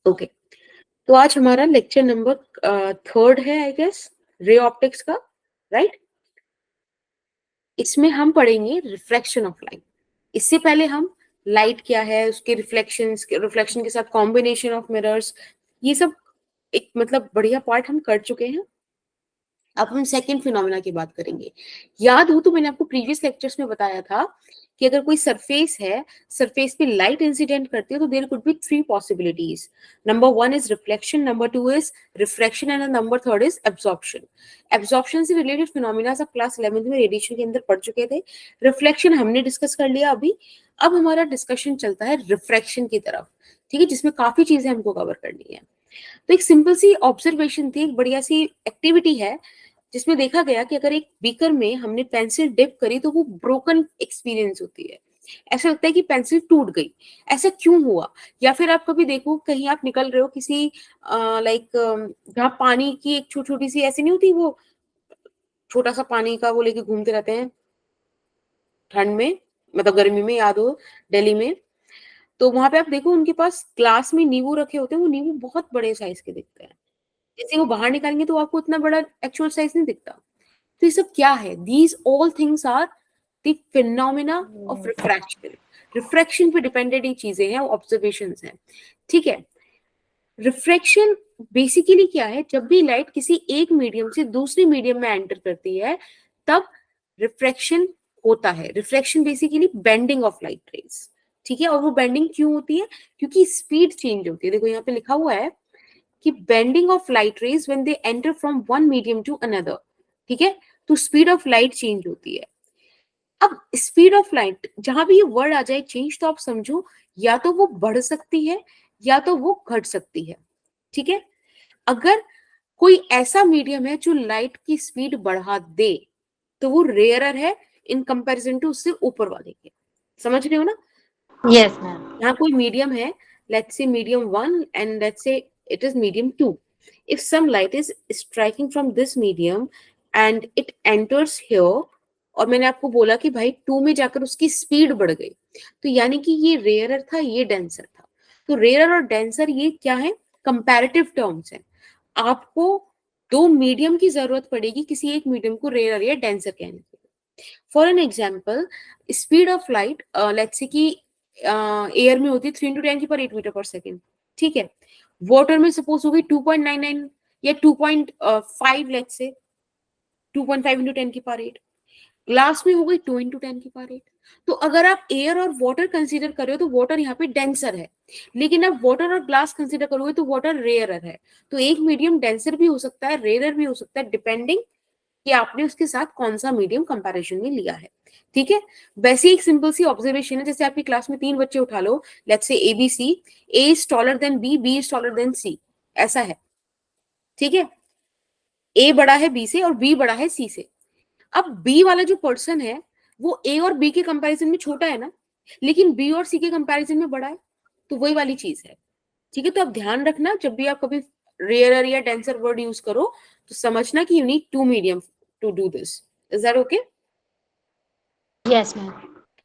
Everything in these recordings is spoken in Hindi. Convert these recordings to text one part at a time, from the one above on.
ओके, तो आज हमारा लेक्चर नंबर 3 है आई गेस, रे ऑप्टिक्स का, राइट। इसमें हम पढ़ेंगे रिफ्रैक्शन ऑफ लाइट। इससे पहले हम लाइट क्या है, उसके रिफ्लेक्शन के साथ कॉम्बिनेशन ऑफ मिरर्स, ये सब एक मतलब बढ़िया पार्ट हम कर चुके हैं। अब हम सेकंड फिनोमेना की बात करेंगे। याद हो तो मैंने आपको प्रीवियस लेक्चर्स में बताया था कि अगर कोई सरफेस है, सरफेस पे लाइट इंसिडेंट करती है तो there could be 3 possibilities. Number 1 is reflection, number 2 is refraction and number 3 is absorption. Absorption से रिलेटेड फिनोमेना सब क्लास 11th में रेडिएशन के अंदर पढ़ चुके थे। रिफ्लेक्शन हमने डिस्कस कर लिया अभी। अब हमारा डिस्कशन चलता है रिफ्रैक्शन की तरफ, ठीक है, जिसमें काफी चीजें हमको कवर करनी है। तो एक सिंपल सी ऑब्जर्वेशन थी, एक बढ़िया सी एक्टिविटी है, जिसमें देखा गया कि अगर एक बीकर में हमने पेंसिल डिप करी तो वो ब्रोकन एक्सपीरियंस होती है। ऐसा लगता है कि पेंसिल टूट गई। ऐसा क्यों हुआ? या फिर आप कभी देखो, कहीं आप निकल रहे हो किसी लाइक जहाँ पानी की एक छोटी छोटी सी, ऐसी नहीं होती वो छोटा सा पानी का वो लेके घूमते रहते हैं ठंड में, मतलब गर्मी में, याद हो दिल्ली में, तो वहां पे आप देखो उनके पास ग्लास में नींबू रखे होते हैं, वो नींबू बहुत बड़े साइज के दिखते हैं। जैसे वो बाहर निकालेंगे तो आपको इतना बड़ा एक्चुअल साइज नहीं दिखता। तो ये सब क्या है? These all things are the phenomena of refraction. Refraction पे डिपेंडेड ये चीजें हैं, ऑब्जर्वेशंस हैं, ठीक है। रिफ्रैक्शन बेसिकली क्या है? जब भी लाइट किसी एक मीडियम से दूसरे मीडियम में एंटर करती है तब रिफ्रैक्शन होता है। Refraction basically bending of light raise, ठीक है। और वो बेंडिंग क्यों होती है? क्योंकि स्पीड चेंज होती है। देखो यहाँ पे लिखा हुआ है कि bending of light rays when they enter from one medium to another, ठीक है। तो स्पीड ऑफ लाइट चेंज होती है। अब स्पीड ऑफ लाइट, जहां भी ये वर्ड आ जाए चेंज, तो आप समझो या तो वो बढ़ सकती है या तो वो घट सकती है, ठीक है। अगर कोई ऐसा मीडियम है जो लाइट की स्पीड बढ़ा दे तो वो रेयरर है इन कंपैरिजन टू उससे ऊपर वाले के। समझ रहे हो ना? Yes, ma'am. यहाँ कोई मीडियम है, let's say medium 1 and let's say it is medium 2. If some light is striking from this medium and it enters here, और मैंने आपको बोला कि भाई 2 में जाकर उसकी स्पीड बढ़ गई, तो यानी कि ये रेयरर था, ये डेंसर था। तो रेयरर और डेंसर ये क्या है? कंपैरेटिव टर्म्स है। आपको दो मीडियम की जरूरत पड़ेगी किसी एक मीडियम को रेयरर या डेंसर कहने के लिए। For an example, speed of light let's say कि एयर में होती है 3 × 10⁸मीटर पर सेकेंड, ठीक है। वाटर में सपोज होगी 2.99 या 2.5, लेट्स से 2.5 × 10⁸। ग्लास में हो गई 2 × 10⁸। तो अगर आप एयर और वाटर कंसीडर कर रहे हो तो वाटर यहाँ पे डेंसर है, लेकिन आप वाटर और ग्लास कंसीडर करोगे तो वाटर रेयरर है। तो एक मीडियम डेंसर भी हो सकता है, रेयरर भी हो सकता है, डिपेंडिंग कि आपने उसके साथ कौन सा मीडियम कंपैरिजन में लिया है, ठीक है। वैसे एक सिंपल सी ऑब्जर्वेशन है, जैसे आपकी क्लास में 3 बच्चे उठा लो, let's say ABC, A is taller than B is taller than C, ऐसा है, ठीक है। A बड़ा है B से और B बड़ा है C से। अब B वाला जो पर्सन है वो A और B के कंपैरिजन में छोटा है ना, लेकिन B और C के कंपैरिजन में बड़ा है। तो वही वाली चीज है, ठीक है। तो आप ध्यान रखना, जब भी आप कभी रेयरर या डेंसर वर्ड यूज करो तो समझना कि you need 2 medium to do this. Is that okay? Yes, ma'am.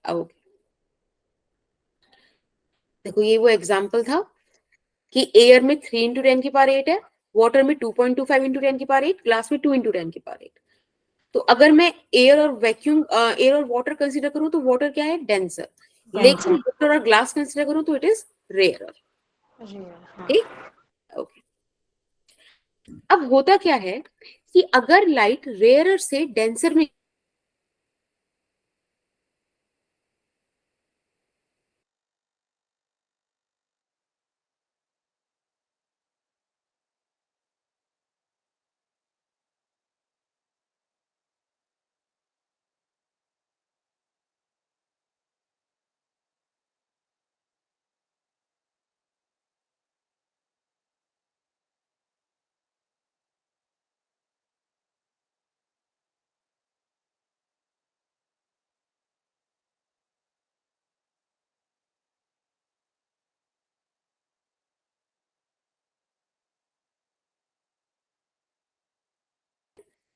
Okay, देखो ये वो एग्जांपल था कि एयर में 3 × 10⁸ है, वाटर में 2.25 × 10⁸, ग्लास में 2 × 10⁸। तो अगर मैं एयर और वैक्यूम एयर और वाटर कंसीडर करूं तो वाटर क्या है? डेंसर। लेकिन Dancer. वाटर और ग्लास कंसीडर करूं तो इट इज रेयरर, Real. ठीक। ओके, अब होता क्या है कि अगर लाइट रेयरर से डेंसर में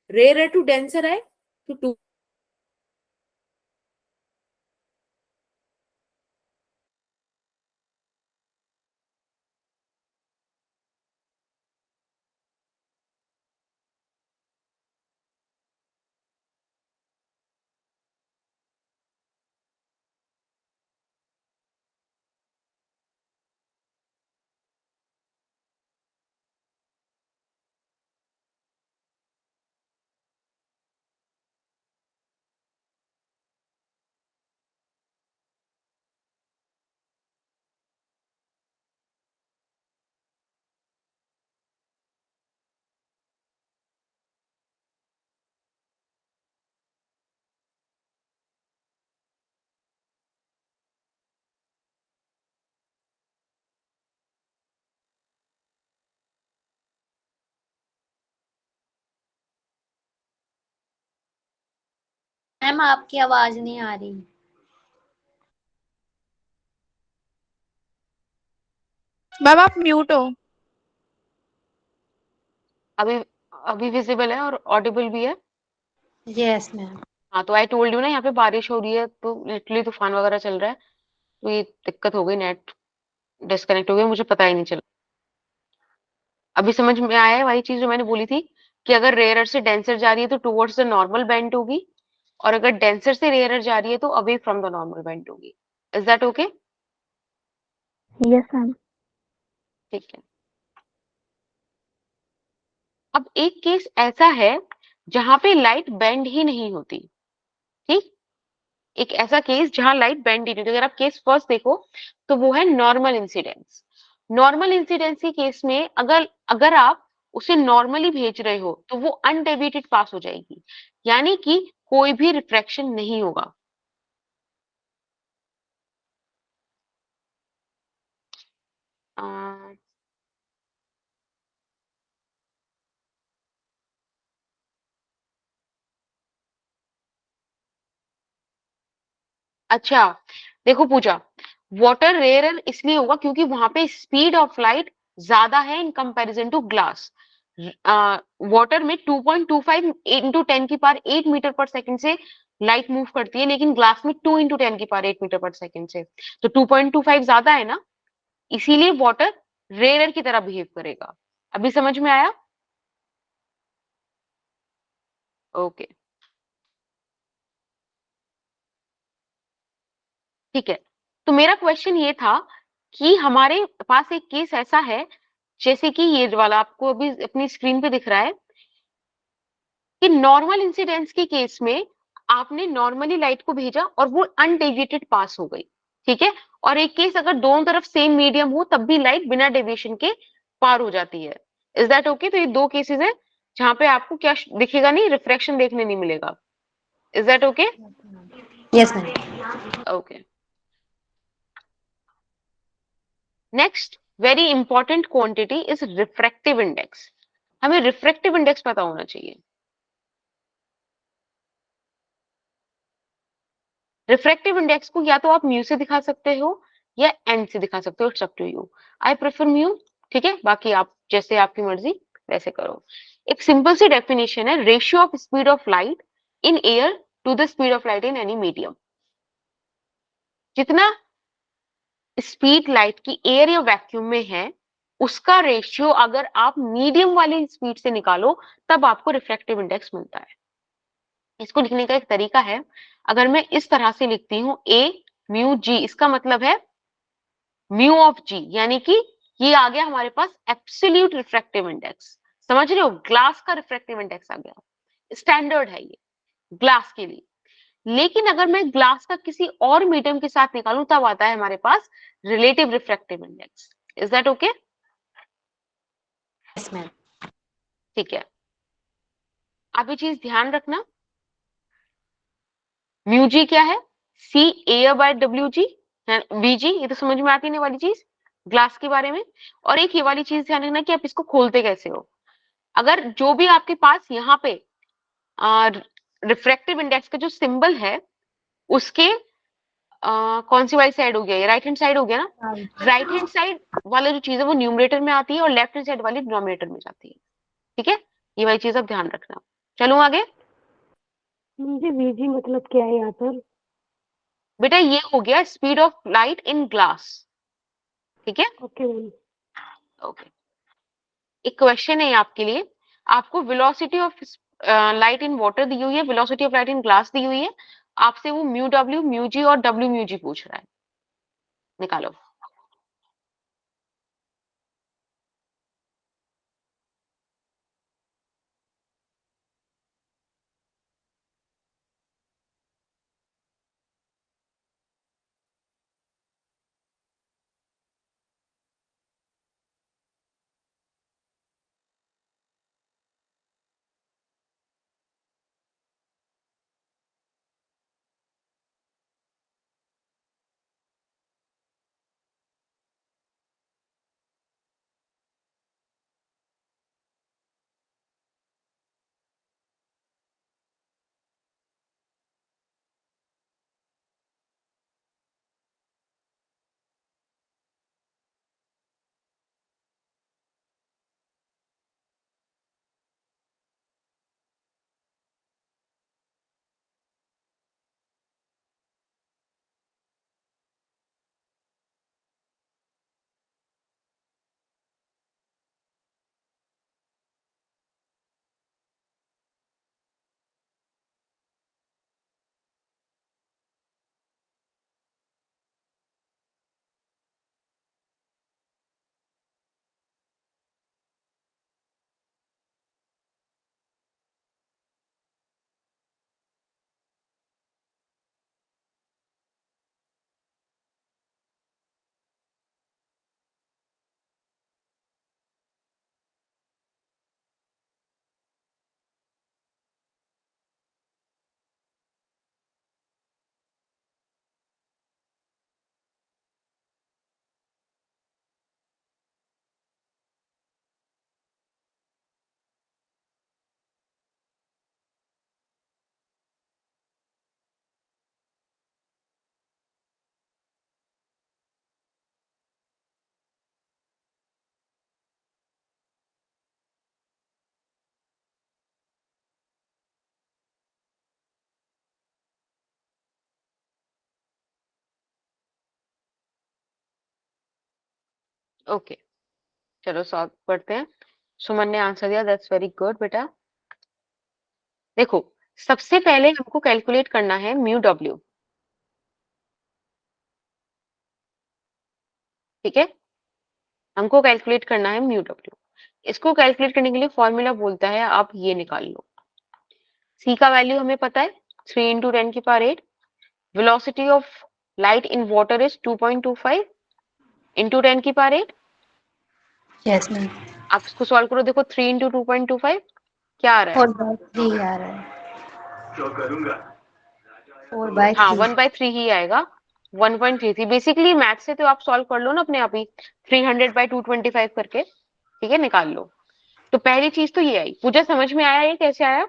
रेयरर टू डेंसर है तो 2 मैम आपकी आवाज नहीं आ रही। मैम आप म्यूट हो। अभी अभी विजिबल है और ऑडिबल भी है। Yes ma'am. हाँ, तो आई टोल्ड यू ना, यहाँ पे बारिश हो रही है तो लिटरली तूफान वगैरह चल रहा है, तो ये दिक्कत हो गई, नेट डिस्कनेक्ट हो गया, मुझे पता ही नहीं चला। अभी समझ में आया है वही चीज जो मैंने बोली थी कि अगर रेयरर से डेंसर जा रही है तो टुवर्ड्स द नॉर्मल बेंड होगी, और अगर डेंसर से रेयरर जा रही है तो away from the normal bend होगी। Is that okay? Yes ma'am. ठीक है। अब एक केस ऐसा है जहां पे लाइट बेंड ही नहीं होती। ठीक, एक ऐसा केस जहां लाइट बेंड ही नहीं होती। अगर आप केस फर्स्ट देखो तो वो है नॉर्मल इंसिडेंस। नॉर्मल इंसिडेंस के केस में अगर अगर आप उसे नॉर्मली भेज रहे हो तो वो अनडेविएटेड पास हो जाएगी, यानी कि कोई भी रिफ्रैक्शन नहीं होगा। अ, अच्छा, देखो पूजा, वाटर रेयरर इसलिए होगा क्योंकि वहां पे स्पीड ऑफ लाइट ज्यादा है in comparison to glass. Water में 2.25 इंटू 10 की पावर 8 मीटर पर सेकंड से लाइट मूव करती है, लेकिन ग्लास में 2 इंटू 10 की पावर 8 मीटर पर सेकंड से, तो 2.25 ज्यादा है ना, इसीलिए वाटर रेयरर की तरह बिहेव करेगा। अभी समझ में आया? ओके, ठीक है। तो मेरा क्वेश्चन ये था कि हमारे पास एक केस ऐसा है, जैसे कि ये वाला आपको अभी अपनी स्क्रीन पे दिख रहा है, कि नॉर्मल इंसिडेंस के केस में आपने नॉर्मली लाइट को भेजा और वो अनडेविएटेड पास हो गई। ठीक है, और एक केस अगर दोनों तरफ सेम मीडियम हो तब भी लाइट बिना डेविएशन के पार हो जाती है। Is that okay? तो ये दो केसेस है जहां पे आपको क्या दिखेगा, नहीं, रिफ्रैक्शन देखने नहीं मिलेगा। Is that okay? Yes ma'am. Okay, next very important quantity is refractive index. हमें रिफ्रैक्टिव इंडेक्स पता होना चाहिए। रिफ्रैक्टिव इंडेक्स को या तो आप म्यू से दिखा सकते हो या एन से दिखा सकते हो, it's up to you. I prefer mu, ठीक है, बाकी आप जैसे आपकी मर्जी वैसे करो। एक सिंपल सी डेफिनेशन है, ratio of speed of light in air to the speed of light in any medium. जितना स्पीड लाइट की एयर या वैक्यूम में है, उसका रेशियो अगर आप मीडियम वाली स्पीड से निकालो तब आपको रिफ्रैक्टिव इंडेक्स मिलता है। इसको लिखने का एक तरीका है, अगर मैं इस तरह से लिखती हूँ ए म्यू जी, इसका मतलब है म्यू ऑफ जी, यानी कि ये आ गया हमारे पास एब्सोल्यूट रिफ्रैक्टिव इंडेक्स। समझ रहे हो, ग्लास का रिफ्रैक्टिव इंडेक्स आ गया, स्टैंडर्ड है ये ग्लास के लिए। लेकिन अगर मैं ग्लास का किसी और मीडियम के साथ निकालूं तब आता है हमारे पास relative refractive index. Is that okay? Yes ma'am. ठीक है, आप ये चीज ध्यान रखना। म्यू जी क्या है? सी ए बाय डब्ल्यू जी, वी जी, ये तो समझ में आती है ना वाली चीज ग्लास के बारे में। और एक ये वाली चीज ध्यान रखना कि आप इसको खोलते कैसे हो। अगर जो भी आपके पास यहाँ पे रिफ्रैक्टिव इंडेक्स का जो सिंबल है उसके कौन सी वाली साइड हो गया, ये राइट हैंड साइड हो गया ना, राइट हैंड साइड वाला जो चीज है वो न्यूमरेटर में आती है और लेफ्ट हैंड साइड वाली डिनोमिनेटर में जाती है। ठीक है, ये वाली चीज आप ध्यान रखना। चलूं आगे? मुझे वीजी मतलब क्या है यहाँ पर? बेटा ये हो गया speed of light in glass. ठीक है, ओके मैम। ओके। एक क्वेश्चन है आपके लिए, आपको velocity of light in water दी हुई है, velocity of light in glass दी हुई है, आपसे वो म्यू डब्ल्यू म्यू जी और डब्ल्यू म्यू जी पूछ रहा है, निकालो। ओके, चलो सॉल्व करते हैं। सुमन ने आंसर दिया, दैट्स वेरी गुड बेटा। देखो, सबसे पहले हमको कैलकुलेट करना है म्यू डब्ल्यू, ठीक है, हमको कैलकुलेट करना है म्यू डब्ल्यू। इसको कैलकुलेट करने के लिए फॉर्मूला बोलता है, आप ये निकाल लो। सी का वैल्यू हमें पता है 3 into 10⁸। Velocity of light in water is 2.25 into 10⁸। Yes ma'am. आप इसको सॉल्व करो, देखो 3 इंटू 2.25 क्या आ रहा है? 4/3 आ रहा है। 4/3। हाँ, 1/3 ही आएगा, 1.33। बेसिकली मैथ से तो आप सॉल्व कर लो ना अपने आप ही, 300/225 करके, ठीक है, निकाल लो। तो पहली चीज तो ये आई। पूजा समझ में आया ये कैसे आया?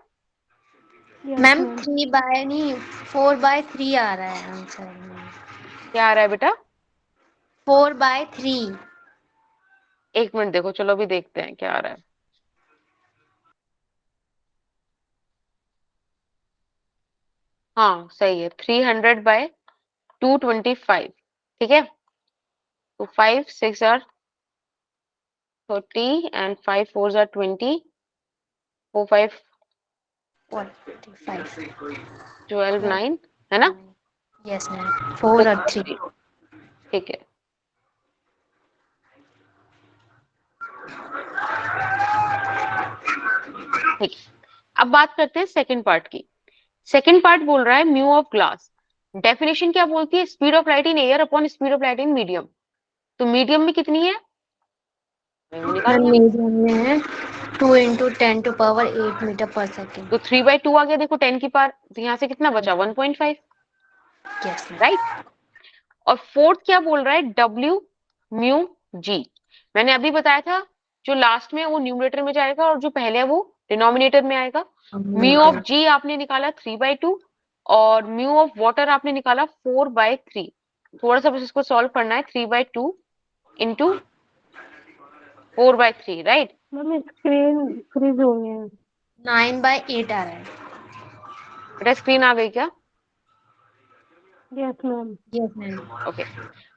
Yes ma'am ma'am. 3 नहीं 4/3 आ रहा है आंसर। क्या आ रहा है बेटा? 4/3। एक मिनट देखो, चलो अभी देखते हैं क्या आ रहा है। हाँ सही है, 300/225, ठीक है। तो 5 6 आर 30 एंड 5 4 आर 20, 4 5 45। 12 9, है ना? Yes ma'am. 4 और 3। ठीक है, ठीक। अब बात करते हैं सेकंड पार्ट की। सेकंड पार्ट बोल रहा है म्यू ऑफ ग्लास। डेफिनेशन क्या बोलती है? Speed of light in air upon speed of light in medium. तो मीडियम में कितनी है? निकालो मैम यहाँ। मीडियम में है 2 इंटू 10⁸ मीटर पर सेकेंड। तो 3/2 आ गया, देखो 10 की पावर, तो यहाँ से कितना बचा? 1.5, यस मैम। राइट। और फोर्थ क्या बोल रहा है? W mu G. मैंने अभी बताया था, जो लास्ट में वो न्यूमरेटर में जाएगा और जो पहले है वो डिनोमिनेटर में आएगा। म्यू ऑफ जी आपने निकाला 3/2 और म्यू ऑफ वाटर आपने निकाला 4/3। थोड़ा सा बस इसको सॉल्व करना है, 3/2 into 4/3, right. Ma'am screen freeze हो गया है। 9/8 आ रहा है। बेटा स्क्रीन आ गई क्या? Yes ma'am. Yes ma'am. Okay,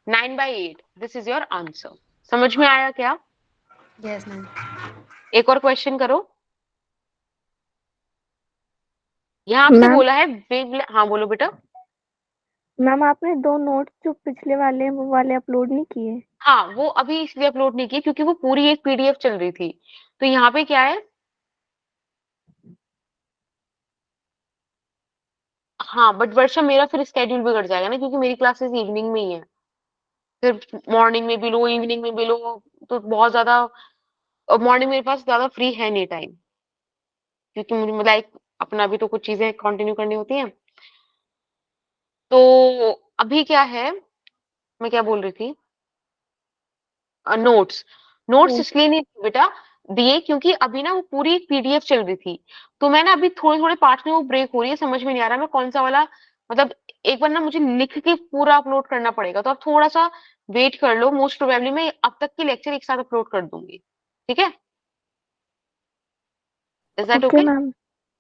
9/8, this is your answer. समझ में आया क्या? Yes ma'am. एक और क्वेश्चन करो। यहाँ आपसे मैम बोला है हाँ बोलो बेटा। मैम आपने दो नोट्स जो पिछले वाले हैं, वो वाले अपलोड नहीं किए। हाँ, वो अभी इसलिए अपलोड नहीं की क्योंकि वो पूरी एक पीडीएफ चल रही थी। तो यहाँ पे क्या है, हाँ बट वर्षा मेरा फिर स्केड्यूल बिगड़ जाएगा ना, क्योंकि मेरी क्लासेस इवनिंग में ही है। फिर मॉर्निंग में भी लो, इवनिंग में भी लो, तो बहुत ज्यादा। और मॉर्निंग मेरे पास ज्यादा फ्री है नहीं टाइम, क्योंकि मुझे लाइक अपना भी तो कुछ चीजें कंटिन्यू करनी होती हैं। तो अभी क्या है, मैं क्या बोल रही थी? नोट्स। नोट्स इसलिए नहीं बेटा दिए क्योंकि अभी ना वो पूरी एक पीडीएफ चल रही थी। तो मैं ना अभी थोड़े थोड़े पार्ट में वो ब्रेक हो रही है, समझ में नहीं आ रहा मैं कौन सा वाला, मतलब एक बार ना मुझे लिख के पूरा अपलोड करना पड़ेगा। तो आप थोड़ा सा वेट कर लो, मोस्ट प्रोबेबली मैं अब तक के लेक्चर एक साथ अपलोड कर दूंगी, ठीक है? Is that okay okay? Ma'am.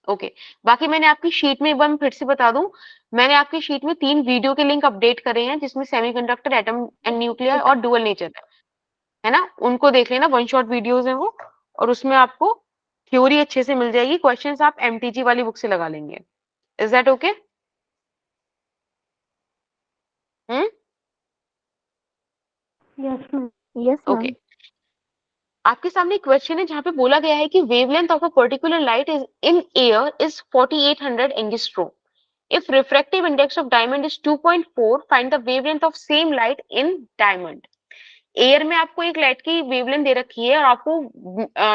Okay. बाकी मैंने आपकी शीट में एक बार मैं फिर से बता दूं, मैंने आपकी शीट में 3 वीडियो के लिंक अपडेट करे हैं, जिसमें सेमीकंडक्टर, एटम एंड न्यूक्लियर और डुअल नेचर है ना, उनको देख लेना, वन शॉट वीडियोस है वो। और उसमें आपको थ्योरी अच्छे से मिल जाएगी, क्वेश्चंस आप एमटीजी वाली बुक से लगा लेंगे। Is that okay? Hmm, yes ma'am. Yes okay. Ma'am. आपके सामने क्वेश्चन है जहां पे बोला गया है कि wavelength of a particular light is in air is 4800 angstrom. If refractive index of diamond is 2.4, find the wavelength of same light in diamond. Air में आपको एक लाइट की वेवलेंथ दे रखी है और आपको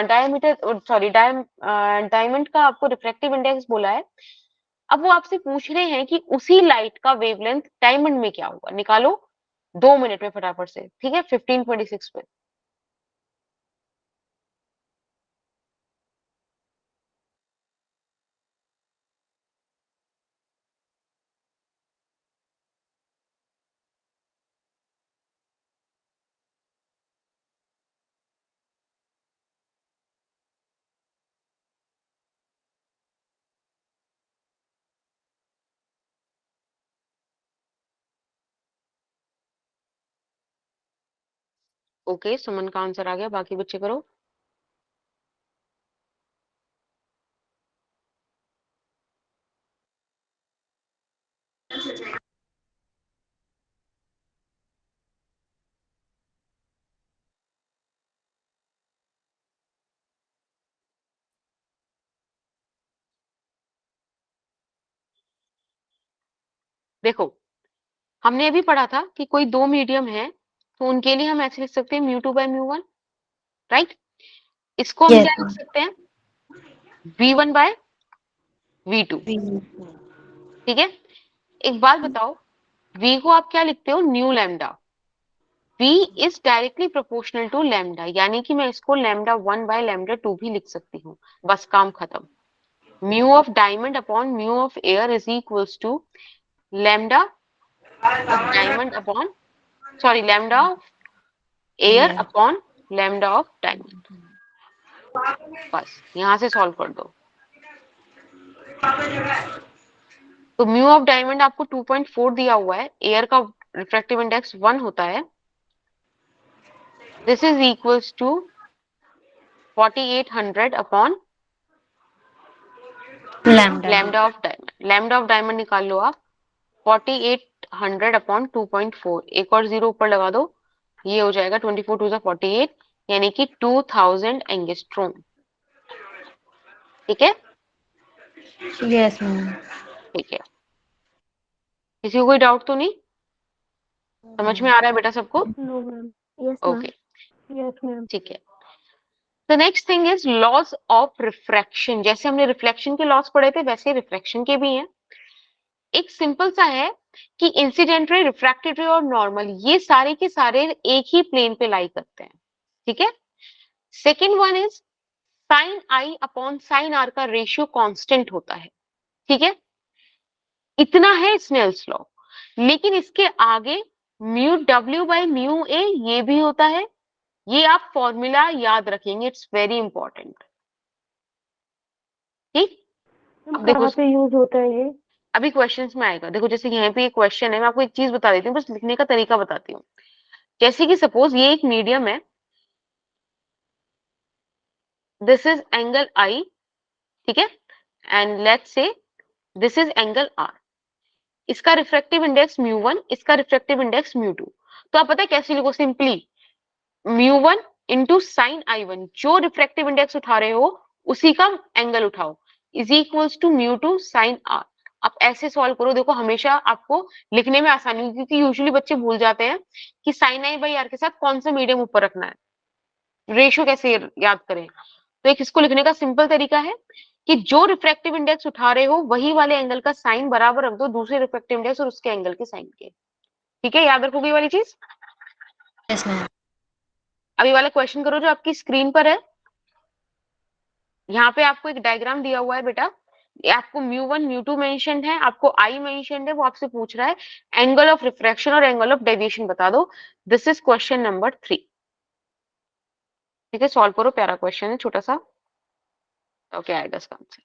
डायमीटर सॉरी डायमंड का आपको रिफ्रैक्टिव इंडेक्स बोला है। अब वो आपसे पूछ रहे हैं कि उसी लाइट का वेवलेंथ डायमंड में क्या होगा, निकालो 2 मिनट में फटाफट से, ठीक है? 15:26 पे। ओके, सुमन का आंसर आ गया, बाकी बच्चे करो। देखो, हमने अभी पढ़ा था कि कोई दो मीडियम है तो उनके लिए हम ऐसे लिख सकते हैं μ2/μ1, राइट। इसको हम Yes, क्या लिख ma'am. सकते हैं, v1/v2, ठीक है। एक बात बताओ, v को आप क्या लिखते हो, nu lambda. v is directly proportional to lambda, यानी कि मैं इसको λ1/λ2 भी लिख सकती हूँ, बस काम खत्म। Mu of diamond upon mu of air is equals to lambda of diamond upon, sorry, lambda of air Yeah. Upon lambda of diamond. बस यहां से सॉल्व कर दो। तो म्यू ऑफ डायमंड आपको 2.4 दिया हुआ है, एयर का रिफ्रैक्टिव इंडेक्स 1 होता है, this is equals to 4800 upon Lambda. Lambda of diamond. Lambda of diamond निकाल लो आप, 4800 अपॉन 2.4, एक और जीरो ऊपर लगा दो, ये हो जाएगा 24 2 48, यानी कि 2000 एंगस्ट्रोम, ठीक है। Yes, ma'am. ठीक है, किसी को कोई डाउट तो नहीं, समझ में आ रहा है बेटा सबको? No ma'am. Yes ma'am. Okay, yes ma'am. ठीक है। The next thing is laws of refraction. जैसे हमने रिफ्लेक्शन के लॉस पढ़े थे, वैसे रिफ्रैक्शन के भी हैं। एक सिंपल सा है कि इंसिडेंट रे, रिफ्रैक्टेड रे और नॉर्मल, ये सारे के सारे एक ही प्लेन पे लाई करते हैं, ठीक है। Second one is sine i upon sine r का रेशियो कांस्टेंट होता है, ठीक है। इतना है स्नेल्स लॉ, लेकिन इसके आगे mu W by mu A ये भी होता है, ये आप फॉर्मूला याद रखेंगे, इट्स वेरी इंपॉर्टेंट, ठीक। मैम अब देखो, कहाँ पे यूज होता है ये? अभी क्वेश्चंस में आएगा। देखो, जैसे यहाँ पे एक क्वेश्चन है, मैं आपको एक चीज बता देती हूँ, बस लिखने का तरीका बताती हूँ। जैसे कि सपोज ये एक मीडियम है, दिस इज एंगल आई, ठीक है, and let's say this is angle r. इसका रिफ्रैक्टिव इंडेक्स μ1, इसका रिफ्रैक्टिव इंडेक्स μ2। तो आप पता है कैसे लिखो, सिंपली μ1 इंटू साइन आई1, जो रिफ्रैक्टिव इंडेक्स उठा रहे हो उसी का एंगल उठाओ, is equals to μ2 sine r. आप ऐसे सॉल्व करो, देखो हमेशा आपको लिखने में आसानी होगी, क्योंकि यूजुअली बच्चे भूल जाते हैं कि साइन आई बाई आर के साथ कौन सा मीडियम ऊपर रखना है, रेशियो कैसे याद करें। तो एक इसको लिखने का सिंपल तरीका है कि जो रिफ्रैक्टिव इंडेक्स उठा रहे हो वही वाले एंगल का साइन बराबर रख दो दूसरे रिफ्रैक्टिव इंडेक्स और उसके एंगल के साइन के, ठीक है। याद रखोगे ये वाली चीज। Yes, ma'am. अभी वाला क्वेश्चन करो जो आपकी स्क्रीन पर है। यहाँ पे आपको एक डायग्राम दिया हुआ है बेटा, ये आपको μ1 μ2 मेंशन्ड है, आपको आई मेंशन्ड है, वो आपसे पूछ रहा है एंगल ऑफ रिफ्रैक्शन और एंगल ऑफ डेविएशन बता दो। दिस इज क्वेश्चन नंबर 3, ठीक है। सॉल्व करो, प्यारा क्वेश्चन है छोटा सा, तो क्या आएगा इसका आंसर।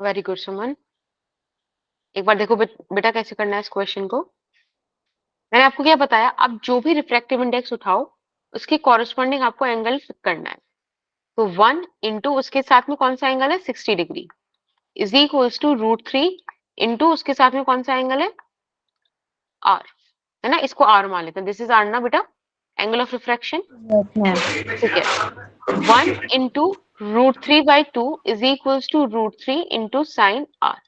वेरी गुड सुमन। एक बार देखो बेटा कैसे करना है इस क्वेश्चन को। मैंने आपको क्या बताया, आप जो भी रिफ्रैक्टिव इंडेक्स उठाओ उसके कॉरेस्पॉन्डिंग आपको एंगल फिक्स करना है। तो 1 इंटू उसके साथ में कौन सा एंगल है 60 degree is equals to √3 into उसके साथ में कौन सा एंगल है आर, है ना, इसको आर मान लेते हैं। दिस इज आर ना बेटा, एंगल ऑफ रिफ्रैक्शन। ठीक है, 1 into √3/2 is equals to √3 into sine r.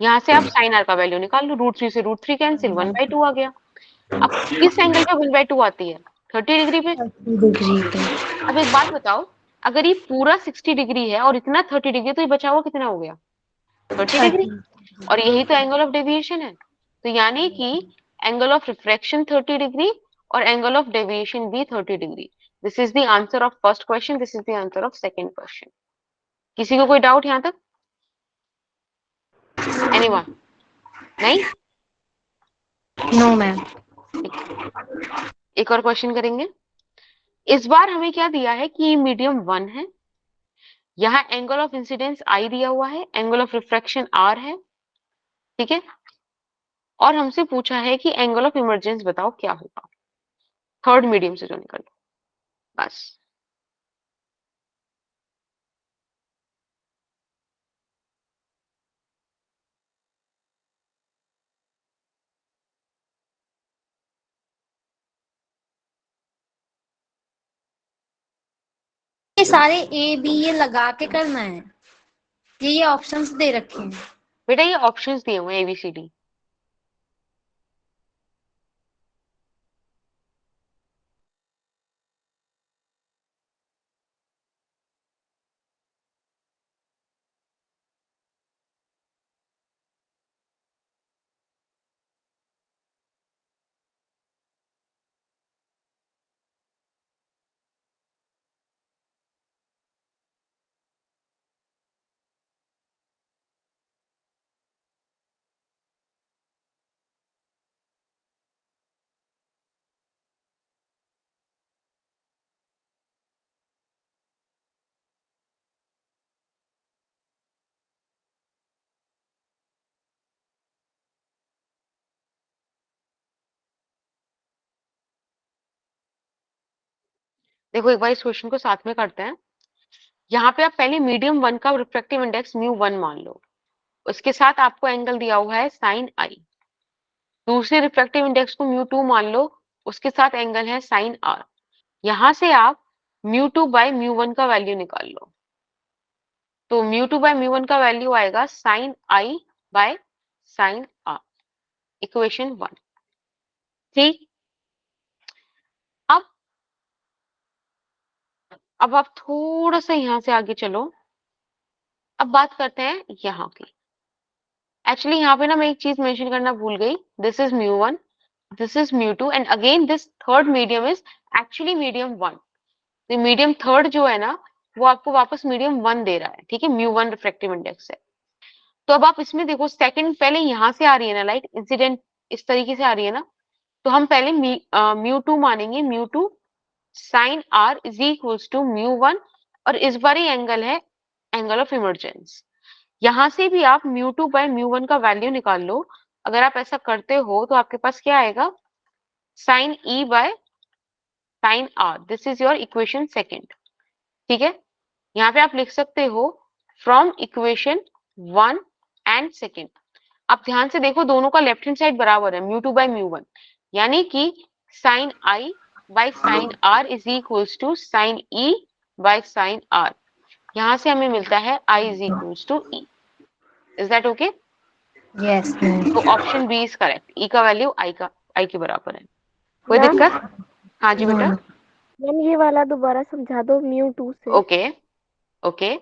यहाँ से आप साइन आर का वैल्यू निकाल लो, √3 से √3 कैंसिल, 1/2 आ गया। अब किस एंगल पे 1/2 आती है 30 डिग्री पे। डिग्री पे। अब एक बात बताओ, अगर ये पूरा 60 डिग्री है और इतना 30 डिग्री, तो ये बचा हुआ कितना हो गया 30 डिग्री। और यही तो एंगल ऑफ डेविएशन है। तो यानी कि एंगल ऑफ रिफ्रैक्शन 30 डिग्री और एंगल ऑफ डेविएशन भी 30 degree. This is the answer of first question, this is the answer of second question. किसी को कोई डाउट यहाँ तक? एनीवन? नहीं? No ma'am. एक और क्वेश्चन करेंगे। इस बार हमें क्या दिया है कि मीडियम 1 है, यहाँ एंगल ऑफ इंसिडेंस आई दिया हुआ है, एंगल ऑफ रिफ्रैक्शन आर है, ठीक है, और हमसे पूछा है कि एंगल ऑफ इमरजेंस बताओ क्या होगा थर्ड मीडियम से जो निकल। बस ये सारे ए बी ये लगा के करना है, ये ऑप्शंस दे रखे हैं। बेटा ये ऑप्शंस दिए हुए हैं ABCD। देखो एक बार इस क्वेश्चन को साथ में करते हैं। यहाँ पे आप पहले मीडियम 1 का रिफ्रैक्टिव इंडेक्स μ1 मान लो, उसके साथ आपको एंगल दिया हुआ है साइन आई। दूसरे रिफ्रैक्टिव इंडेक्स को μ2 मान लो, उसके साथ एंगल है साइन आर। यहाँ से आप μ2/μ1 का वैल्यू निकाल लो। तो μ2/μ1 का वैल्यू आएगा sine i by sine r, equation 1। ठीक, अब आप थोड़ा सा यहाँ से आगे चलो। अब बात करते हैं यहाँ की। एक्चुअली यहाँ पे ना मैं एक चीज मेंशन करना भूल गई, this is μ1, this is μ2 and again this third medium is actually medium 1। तो मीडियम थर्ड जो है ना वो आपको वापस मीडियम 1 दे रहा है, ठीक है, μ1 रिफ्रैक्टिव इंडेक्स है। तो अब आप इसमें देखो सेकंड पहले यहाँ से आ रही है ना लाइट इंसिडेंट, इस तरीके से आ रही है ना, तो हम पहले μ2 मानेंगे, μ2 sine r is equals to μ1, और इस बार ही एंगल है एंगल ऑफ इमरजेंस। यहाँ से भी आप μ2/μ1 का वैल्यू निकाल लो। अगर आप ऐसा करते हो तो आपके पास क्या आएगा sine e by sine r, this is your equation second. ठीक है, यहाँ पे आप लिख सकते हो फ्रॉम इक्वेशन 1 एंड सेकंड। आप ध्यान से देखो दोनों का लेफ्ट हैंड साइड बराबर है μ2/μ1, यानी कि sine i by sine r is equals to sine e by sine r. यहाँ से हमें मिलता है I is equals to e. Is that okay? Yes. तो option b is correct, e का वैल्यू आई के बराबर है। कोई मैम दिक्कत? हाँ जी बेटा। मैम ये वाला दोबारा समझा दो μ2 से। ओके ओके,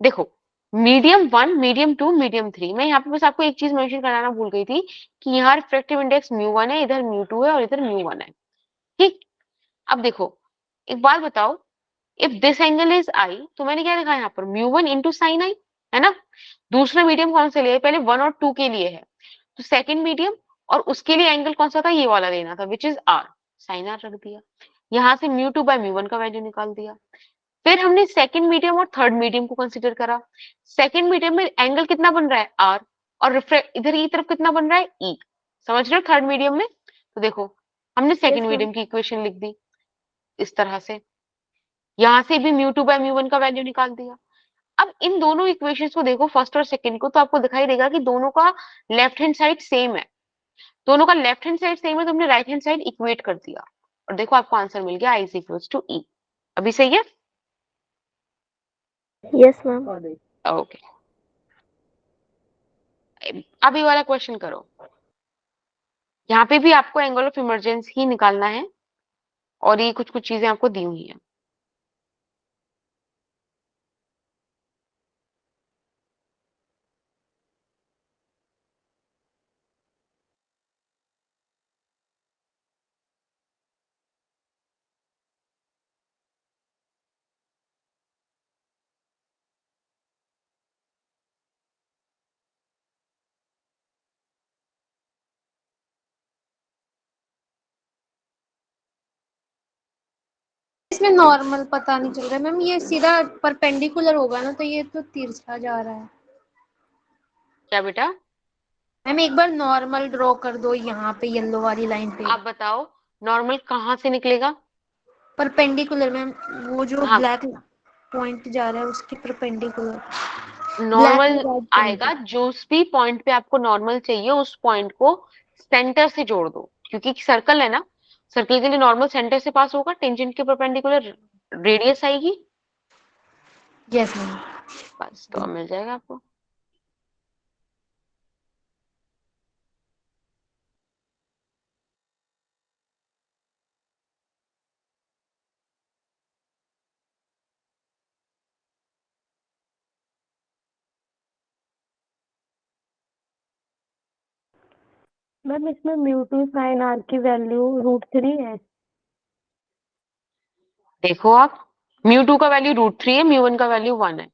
देखो मीडियम 1, मीडियम 2, मीडियम 3, मैं यहाँ पे बस आपको एक चीज मेंशन कराना भूल गई थी कि यहाँ रिफ्रैक्टिव इंडेक्स μ1 है, इधर μ2 है और इधर μ1 है। ठीक, अब देखो एक बात बताओ, if this angle is I, तो मैंने क्या लिखा है यहाँ पर μ1 इंटू साइन आई, है ना। दूसरा मीडियम कौन सा लिया है, पहले 1 और 2 के लिए है, तो सेकंड मीडियम और उसके लिए एंगल कौन सा था, ये वाला लेना था, which is r, sine r रख दिया। यहाँ से μ2/μ1 का वैल्यू निकाल दिया। फिर हमने सेकंड मीडियम और थर्ड मीडियम को कंसिडर करा। सेकंड मीडियम में एंगल कितना बन रहा है आर, और इधर की तरफ कितना बन रहा है ई। समझ रहे हो थर्ड मीडियम में? तो देखो हमने सेकंड ma'am. मीडियम की इक्वेशन लिख दी इस तरह से, यहां से भी μ2/μ1 का वैल्यू निकाल दिया। अब इन दोनों इक्वेशंस को देखो फर्स्ट और सेकंड को, तो आपको दिखाई देगा कि दोनों का लेफ्ट हैंड साइड सेम है। दोनों का लेफ्ट हैंड साइड सेम है, तो हमने राइट हैंड साइड इक्वेट कर दिया और देखो आपको आंसर मिल गया I = E। अभी सही है? Yes, ma'am. ओके, अब ये वाला क्वेश्चन करो। यहाँ पे भी आपको एंगल ऑफ इमरजेंसी ही निकालना है और ये कुछ कुछ चीजें आपको दी हुई है। इसमें नॉर्मल पता नहीं चल रहा मैम, ये सीधा परपेंडिकुलर होगा ना, तो ये तो तिरछा जा रहा है। क्या बेटा? मैम एक बार नॉर्मल ड्रॉ कर दो यहाँ पे येलो वाली लाइन पे। आप बताओ नॉर्मल कहाँ से निकलेगा? परपेंडिकुलर मैम, वो जो हाँ, ब्लैक पॉइंट जा रहा है उसके परपेंडिकुलर। नॉर्मल ब्लैक आएगा जो भी पॉइंट पे आपको नॉर्मल चाहिए उस पॉइंट को सेंटर से जोड़ दो, क्योंकि सर्कल है ना, सर्कल के लिए नॉर्मल सेंटर से पास होगा, टेंजेंट के परपेंडिकुलर रेडियस आएगी, यस मैम। बस तो अब मिल जाएगा आपको। मैम इसमें μ2 sin r की वैल्यू √3 है। देखो आप, μ2 का वैल्यू √3 है, μ1 का वैल्यू 1 है।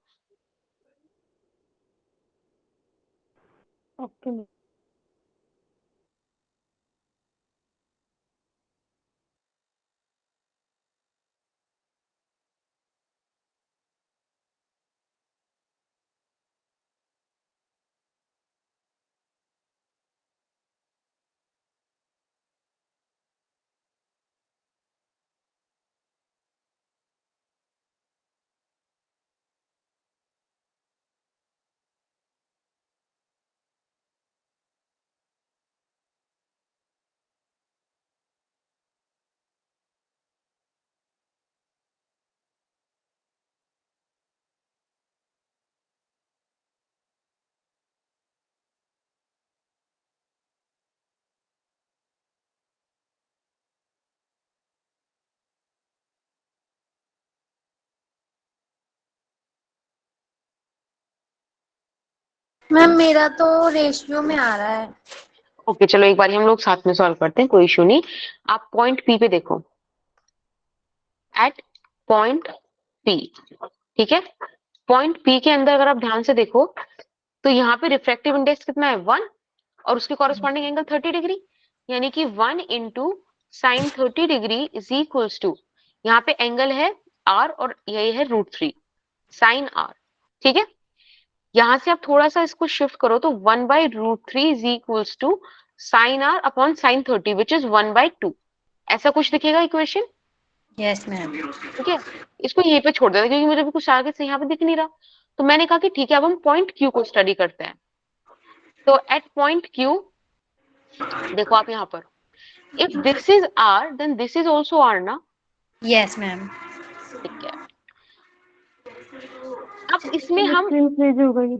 ओके। मैम मेरा तो रेशियो में आ रहा है। ओके चलो एक बार हम लोग साथ में सॉल्व करते हैं, कोई इशू नहीं। आप पॉइंट पी पे देखो, एट पॉइंट पी, ठीक है। पॉइंट पी के अंदर अगर आप ध्यान से देखो तो यहाँ पे रिफ्रैक्टिव इंडेक्स कितना है 1, और उसके कॉरेस्पॉन्डिंग एंगल 30 डिग्री, यानी कि 1 into sine 30 degree is equals to, यहाँ पे एंगल है r और यही है √3 साइन r, ठीक है। यहाँ से आप थोड़ा सा इसको शिफ्ट करो तो 1/√3 is equals to sine r upon sine 30 which is 1/2, ऐसा कुछ दिखेगा इक्वेशन। Yes ma'am. ठीक है, इसको यहीं पे छोड़ देना क्योंकि मुझे भी कुछ आगे से यहाँ पे दिख नहीं रहा, तो मैंने कहा कि ठीक है अब हम पॉइंट क्यू को स्टडी करते हैं। तो एट पॉइंट क्यू देखो आप यहाँ पर, if this is r then this is also r ना। Yes ma'am. ठीक है, अब इसमें हम स्क्रीन फ्रीज हो गई।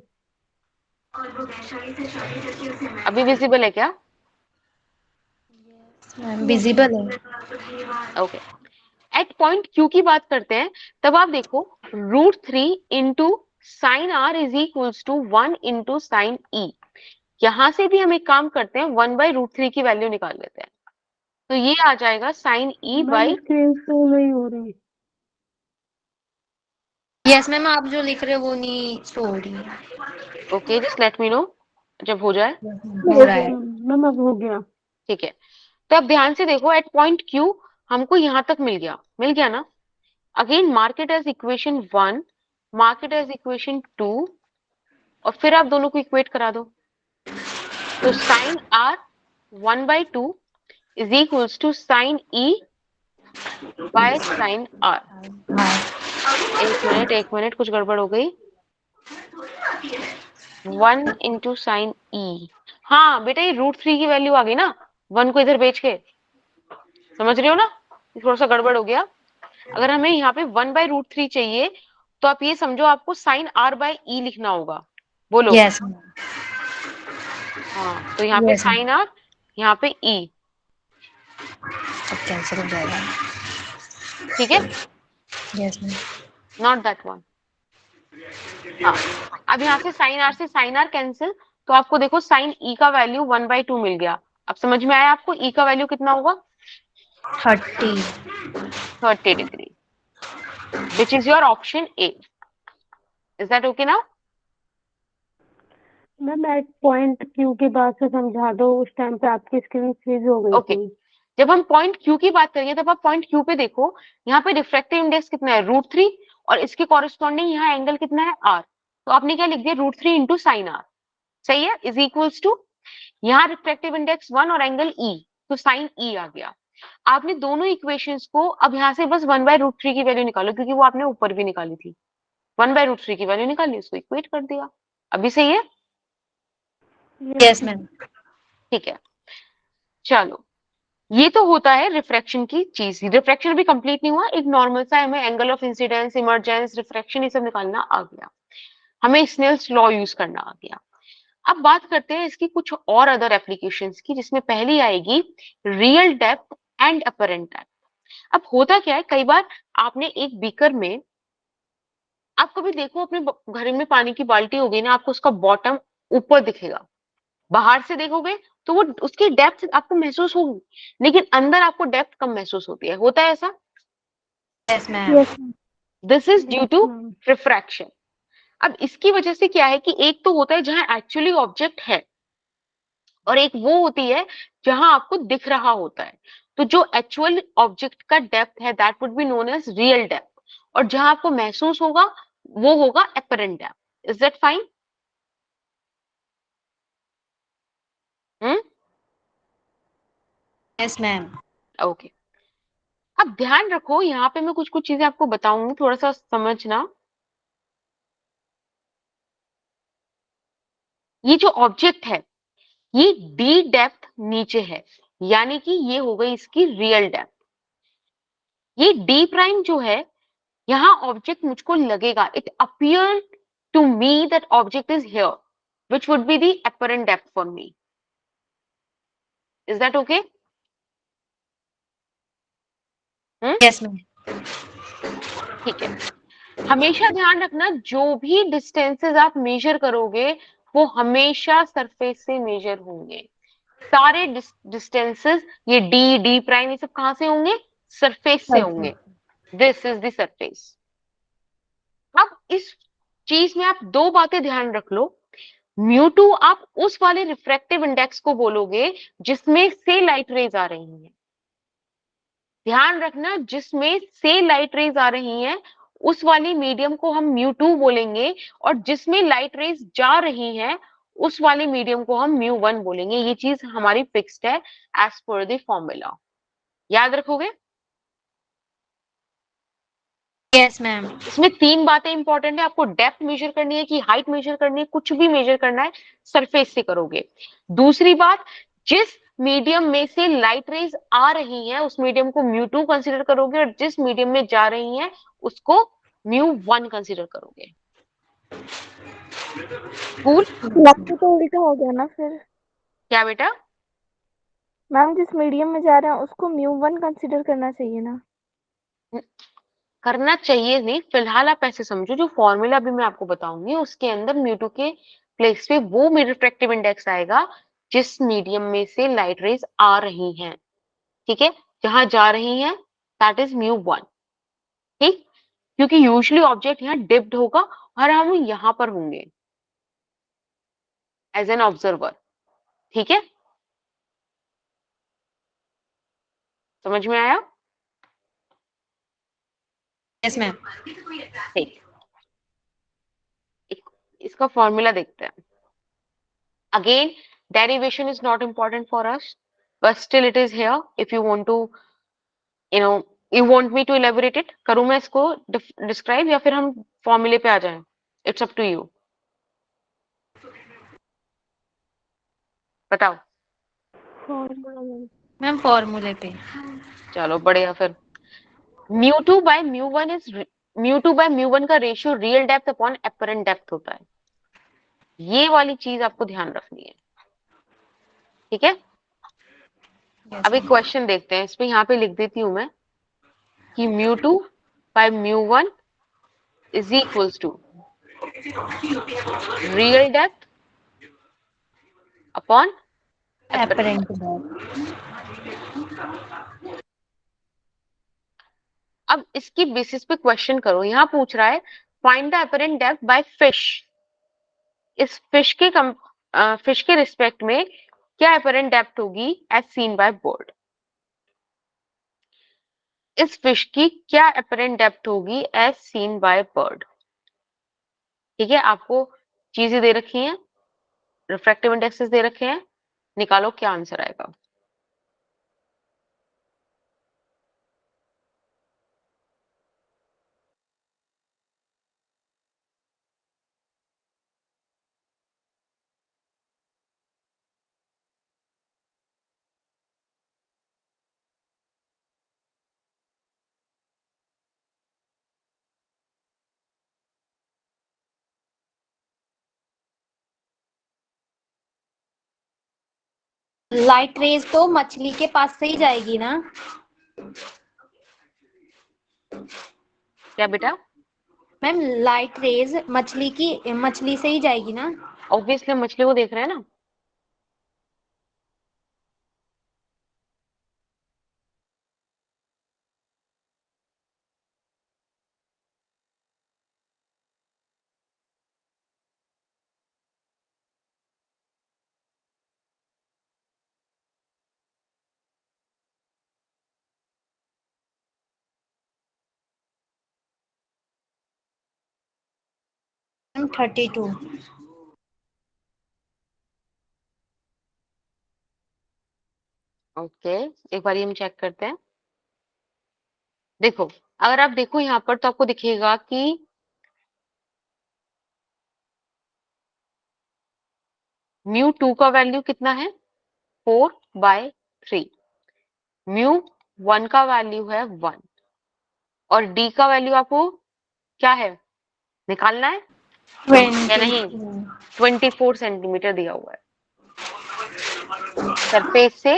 अभी विजिबल है क्या? मैम विजिबल है। ओके, एट पॉइंट क्यू की बात करते हैं, तब आप देखो √3 into sine r is equals to 1 into sine e. यहां से भी हम एक काम करते हैं, 1/√3 की वैल्यू निकाल लेते हैं, तो ये आ जाएगा sine e by, screen show नहीं हो रही। यस मैम, आप जो लिख रहे हो वो नहीं शो हो रही है। Okay just let me know जब हो जाए। हो रहा है। मैम अब हो गया। ठीक है, तो अब ध्यान से देखो एट पॉइंट क्यू हमको यहां तक मिल गया ना, again mark it as equation 1, mark it as equation 2, और फिर आप दोनों को इक्वेट करा दो। तो sine r 1/2 is equals to sine e by sine r. एक मिनट कुछ गड़बड़ हो गई। 1 इंटू साइन ई, हाँ बेटा ये √3 की वैल्यू आ गई ना, 1 को इधर बेच के, समझ रहे हो ना, थोड़ा सा गड़बड़ हो गया। अगर हमें यहाँ पे 1/√3 चाहिए तो आप ये समझो आपको साइन आर बाय ई लिखना होगा। बोलो। यस हाँ, तो यहाँ पे Yes, साइन आर, यहाँ पे ई, अब कैंसिल हो जाएगा। ठीक है, yes ma'am. Not that one. हाँ, अब यहाँ से साइन आर कैंसिल, तो आपको देखो साइन ई का वैल्यू 1/2 मिल गया। अब समझ में आया आपको ई का वैल्यू कितना होगा? 30 degree, which is your option a. Is that okay now? Ma'am at point q के बाद से समझा दो, उस टाइम पे आपकी स्क्रीन फ्रीज हो गई ओके, थी। जब हम पॉइंट क्यू की बात करेंगे तब आप पॉइंट क्यू पे देखो, यहाँ पे रिफ्रैक्टिव इंडेक्स कितना है? √3, और इसके कॉरेस्पॉन्डिंग यहाँ एंगल कितना है? आर। तो आपने क्या लिख दिया? √3 इंटू साइन आर, सही है, इज इक्वल्स टू, यहाँ रिफ्रैक्टिव इंडेक्स 1 और एंगल ई, तो साइन ई आ गया। आपने दोनों इक्वेशंस को, अब यहाँ से बस 1/√3 की वैल्यू निकालो, क्योंकि वो आपने ऊपर भी निकाली थी। 1/√3 की वैल्यू निकाली, उसको इक्वेट कर दिया। अभी सही है? Yes ma'am. ठीक है, चलो, ये तो होता है रिफ्रैक्शन की चीज। रिफ्रैक्शन भी कंप्लीट नहीं हुआ, एक नॉर्मल सा हमें angle of incidence, emergence, refraction ये सब निकालना आ गया, हमें स्नेल्स लॉ यूज करना आ गया। अब बात करते हैं इसकी कुछ और अदर एप्लीकेशंस की, जिसमें पहली आएगी real depth and apparent depth. अब होता क्या है, कई बार आपने एक बीकर में, आप कभी देखो अपने घर में पानी की बाल्टी होगी ना, आपको उसका बॉटम ऊपर दिखेगा, बाहर से देखोगे तो वो उसकी डेप्थ आपको महसूस होगी, लेकिन अंदर आपको डेप्थ कम महसूस होती है। होता है ऐसा? Yes ma'am. Yes ma'am. This is due to ma'am refraction. अब इसकी वजह से क्या है कि एक तो होता है जहां एक्चुअली ऑब्जेक्ट है, और एक वो होती है जहां आपको दिख रहा होता है। तो जो एक्चुअल ऑब्जेक्ट का डेप्थ है that would be known as real depth, और जहां आपको महसूस होगा वो होगा apparent depth. Is that fine? Yes ma'am. Okay, अब ध्यान रखो, यहाँ पे मैं कुछ कुछ चीजें आपको बताऊंगी, थोड़ा सा समझना। ये जो ऑब्जेक्ट है, ये डी डेप्थ नीचे है, यानी कि ये हो गई इसकी रियल डेप्थ। ये डी प्राइम जो है, यहाँ ऑब्जेक्ट मुझको लगेगा, it appear to me that object is here, which would be the apparent depth for me. Is that okay? Yes ma'am. ठीक है, हमेशा ध्यान रखना, जो भी डिस्टेंसेस आप मेजर करोगे वो हमेशा सरफेस से मेजर होंगे। सारे डिस्टेंसेस, ये डी प्राइम, ये सब कहां से होंगे? सरफेस से होंगे। This is the surface. अब इस चीज में आप दो बातें ध्यान रख लो। μ2 आप उस वाले रिफ्रैक्टिव इंडेक्स को बोलोगे जिसमें से लाइट रेज आ रही हैं। ध्यान रखना, जिसमें से लाइट रेज आ रही हैं उस वाली मीडियम को हम μ2 बोलेंगे, और जिसमें लाइट रेज जा रही हैं उस वाले मीडियम को हम μ1 बोलेंगे। ये चीज हमारी फिक्स्ड है एज पर द फॉर्मूला। याद रखोगे? Yes ma'am. इसमें तीन बातें इंपॉर्टेंट है, आपको डेप्थ मेजर करनी है कि हाइट मेजर करनी है, कुछ भी मेजर करना है सरफेस से करोगे। दूसरी बात, जिस मीडियम में से लाइट रेज आ रही हैं उस मीडियम को μ2 कंसीडर करोगे, और जिस मीडियम में जा रही हैं उसको μ1 कंसीडर करोगे। कूल? लक्ष्य तो उल्टा हो गया ना फिर। क्या बेटा? मैम जिस मीडियम में जा रहे हैं उसको μ1 कंसीडर करना चाहिए ना। करना चाहिए नहीं, फिलहाल आप ऐसे समझो, जो फॉर्मूला अभी मैं आपको बताऊंगी उसके अंदर μ2 के प्लेस पे वो रिफ्रैक्टिव इंडेक्स आएगा जिस मीडियम में से लाइट रेज आ रही हैं, ठीक है, जहां जा रही हैं दैट इज μ1। ठीक, क्योंकि यूजुअली ऑब्जेक्ट यहाँ डिप्ड होगा और हम यहाँ पर होंगे एज एन ऑब्जर्वर। ठीक है, समझ में आया? Yes, ma'am. ठीक, इसका फॉर्मूला देखते हैं. Again, derivation is not important for us, but still it is here. If you want to, you want me to elaborate it, करूँ मैं इसको describe या फिर हम फॉर्मूले पे आ जाएं? It's up to you. बताओ. फॉर्मूला मैम फॉर्मूले पे. चलो बढ़िया फिर. mu2 by mu1 is mu2 by mu1 का ratio real depth upon apparent depth होता है. ये वाली चीज आपको ध्यान रखनी है. ठीक है. Yes, अब एक ma'am. क्वेश्चन देखते हैं. इसमें यहाँ पे लिख देती हूँ मैं कि mu2 by mu1 is equals to real depth upon apparent. Apparent depth. अब इसकी बेसिस पे क्वेश्चन करो. यहाँ पूछ रहा है find the apparent depth by fish. इस फिश के रिस्पेक्ट में क्या apparent depth होगी as seen by bird. इस फिश की क्या apparent depth होगी as seen by bird. ठीक है. आपको चीजें दे रखी हैं, रिफ्रैक्टिव इंडेक्सेस दे रखे हैं, निकालो क्या आंसर आएगा. लाइट रेज तो मछली के पास से ही जाएगी ना. क्या बेटा? मैम लाइट रेज मछली से ही जाएगी ना. ऑब्वियसली मछली को देख रहे हैं ना. मैम 32. ओके, एक बार हम चेक करते हैं. देखो, अगर आप देखो यहाँ पर तो आपको दिखेगा कि mu2 का वैल्यू कितना है 4/3. mu1 का वैल्यू है 1 और d का वैल्यू आपको क्या है निकालना है या नहीं. 24 सेंटीमीटर दिया हुआ है. सरफेस से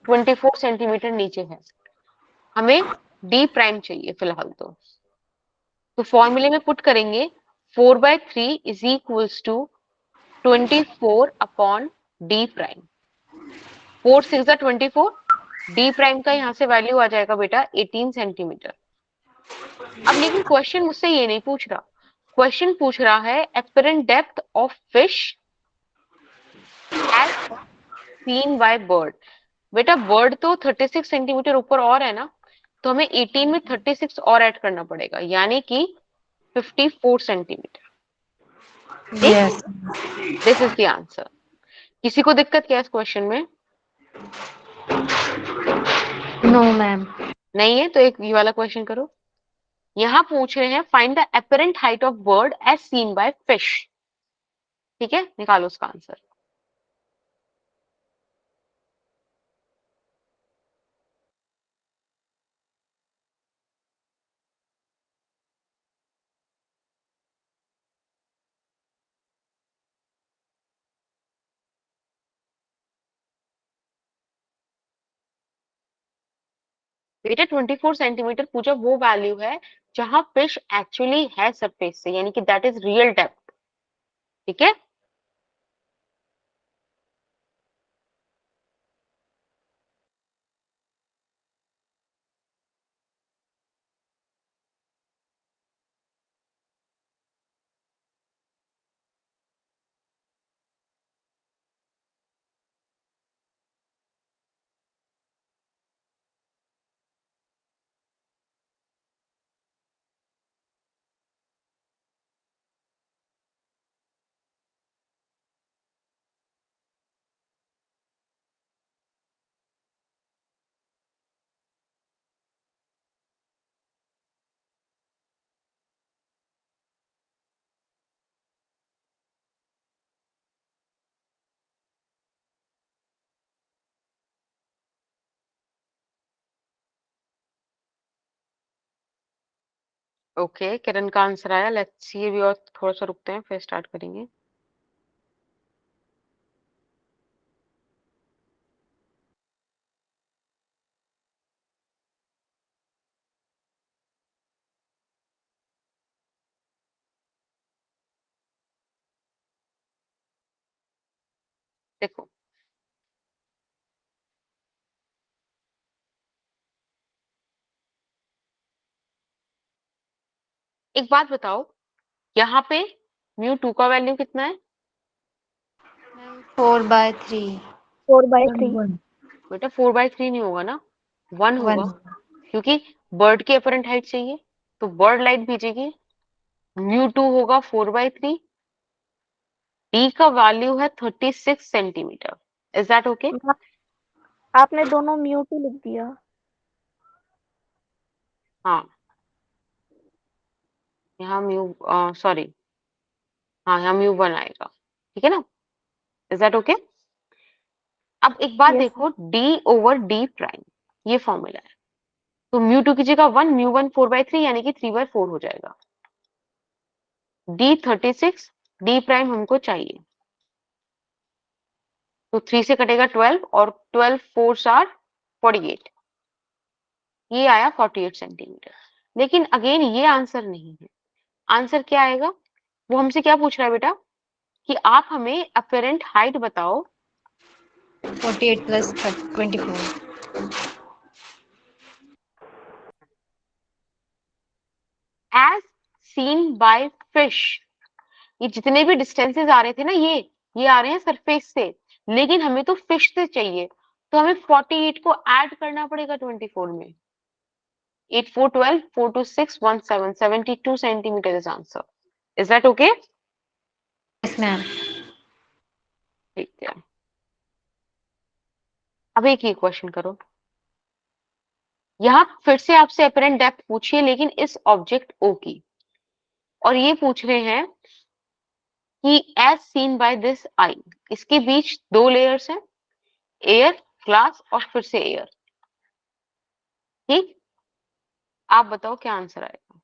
24 सेंटीमीटर नीचे है. हमें d प्राइम चाहिए फिलहाल तो फॉर्मूले में पुट करेंगे 4/3 is equals to 24 upon d prime. 4 6 24. d prime का यहाँ से वैल्यू आ जाएगा बेटा 18 सेंटीमीटर. अब लेकिन क्वेश्चन मुझसे ये नहीं पूछ रहा. क्वेश्चन पूछ रहा है apparent depth of fish as seen by bird. बेटा बर्ड तो 36 सेंटीमीटर ऊपर और है ना, तो हमें 18 में 36 और ऐड करना पड़ेगा यानी कि 54 centimetre. Yes. This is the answer. किसी को दिक्कत क्या है इस क्वेश्चन में? No, ma'am. नहीं है तो एक ये वाला क्वेश्चन करो. यहाँ पूछ रहे हैं find the apparent height of bird as seen by fish. ठीक है, निकालो उसका आंसर. बेटा 24 सेंटीमीटर पूछा वो वैल्यू है जहां फिश एक्चुअली है सरफेस से यानी कि दैट इज रियल डेप्थ. ठीक है. ओके, किरण का आंसर आया। लेट्स सी, अभी और थोड़ा सा रुकते हैं फिर स्टार्ट करेंगे। देखो, एक बात बताओ, यहाँ पे म्यू 2 का वैल्यू कितना है? मैम 4/3 4/3। बेटा 4/3 नहीं होगा ना, 1 होगा, 1 क्योंकि बर्ड की अपरेंट हाइट चाहिए, तो बर्ड लाइट भेजेगी। म्यू 2 होगा 4/3। डी का वैल्यू है 36 सेंटीमीटर। Is that okay? आपने दोनों म्यूट ही लिख दिया। हाँ, यहाँ सॉरी, हाँ यहाँ म्यू 1 आएगा, ठीक है ना? Is that okay? अब एक बात यस देखो, डी ओवर डी प्राइम, ये फॉर्मूला है। तो म्यू 2 की जगह 1, म्यू 1 4/3 यानी कि 3/4 हो जाएगा। डी 36, डी प्राइम हमको चाहिए, तो 3 से कटेगा 12 और 12 4s आर 48, ये आया 48 सेंटीमीटर। लेकिन अगेन ये आंसर नहीं है। आंसर क्या आएगा? वो हमसे क्या पूछ रहा है बेटा कि आप हमें अपेरेंट हाइट बताओ 48 plus 24 as seen by fish. ये जितने भी डिस्टेंसेस आ रहे थे ना, ये आ रहे हैं सरफेस से, लेकिन हमें तो फिश से चाहिए, तो हमें 48 को ऐड करना पड़ेगा 24 में। 8 4 12, 4 2 6 1 7, 72 centimetre is answer. Is that okay? yes ma'am ठीक है, अब एक ही क्वेश्चन करो। यहाँ फिर से आपसे अपरेंट डेप्थ पूछिए, लेकिन इस ऑब्जेक्ट ओ की, और ये पूछ रहे हैं कि as seen by this eye, इसके बीच 2 लेयर्स हैं, एयर, ग्लास और फिर से एयर। ठीक, आप बताओ क्या आंसर आएगा?